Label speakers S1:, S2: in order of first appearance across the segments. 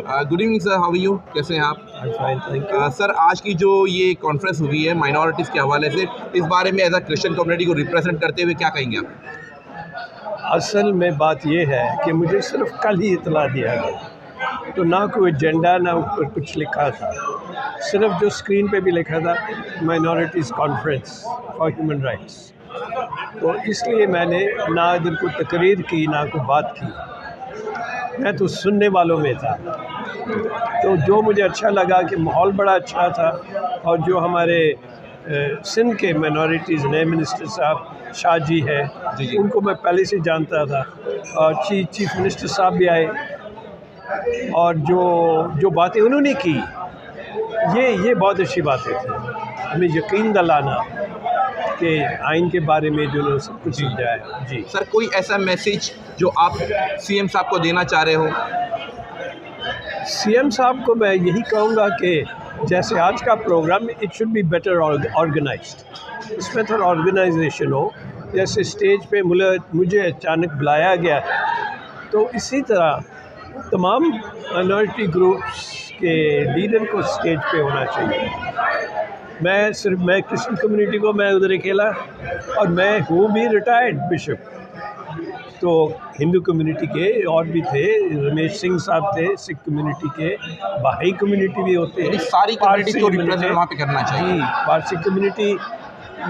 S1: Good evening sir, how are you? कैसे हैं आप?
S2: Fine, thank you.
S1: सर, आज की जो ये कॉन्फ्रेंस हुई है माइनॉरिटीज़ के हवाले से, इस बारे में एज अ क्रिश्चियन कम्युनिटी को रिप्रेजेंट करते हुए क्या कहेंगे आप?
S2: असल में बात यह है कि मुझे सिर्फ कल ही इतला दिया गया, तो ना कोई एजेंडा ना ऊपर कुछ लिखा था, सिर्फ जो स्क्रीन पे भी लिखा था minorities conference for human rights. तो इसलिए मैंने ना इधर को तकरीर की ना कोई बात की, मैं तो सुनने वालों में था। तो जो मुझे अच्छा लगा कि माहौल बड़ा अच्छा था, और जो हमारे सिंध के माइनॉरिटीज़ नए मिनिस्टर साहब शाह जी है, उनको मैं पहले से जानता था, और चीफ मिनिस्टर साहब भी आए, और जो बातें उन्होंने की ये बहुत अच्छी बातें थी। हमें यकीन दिलाना कि आइन के बारे में जो उन्होंने सब कुछ समझाया है। जी
S1: सर, कोई ऐसा मैसेज जो आप सीएम साहब को देना चाह रहे हो?
S2: सीएम साहब को मैं यही कहूँगा कि जैसे आज का programme, it should be better organised, इसमें थोड़ा ऑर्गेनाइजेशन हो। जैसे स्टेज पे मुझे अचानक बुलाया गया, तो इसी तरह तमाम माइनॉरिटी ग्रुप्स के लीडर को स्टेज पे होना चाहिए। मैं क्रिश्चियन कम्युनिटी को मैं उधर अकेला, और मैं हूँ भी रिटायर्ड बिशप। तो हिंदू कम्युनिटी के और भी थे, रमेश सिंह साहब थे, सिख कम्युनिटी के, बहाई कम्युनिटी भी होते हैं,
S1: सारी कम्युनिटी को रिप्रेजेंट वहाँ पे करना चाहिए।
S2: जी, पारसी कम्युनिटी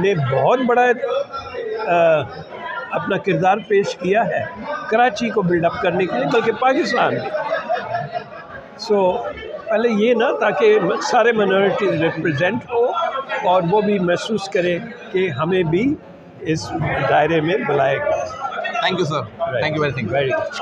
S2: ने बहुत बड़ा अपना किरदार पेश किया है कराची को बिल्डअप करने के लिए, बल्कि पाकिस्तान में। सो पहले ये ना, ताकि सारे माइनॉरिटीज़ रिप्रेजेंट हो और वो भी महसूस करें कि हमें भी इस दायरे में बुलाया गया।
S1: Thank you sir, thank you very much.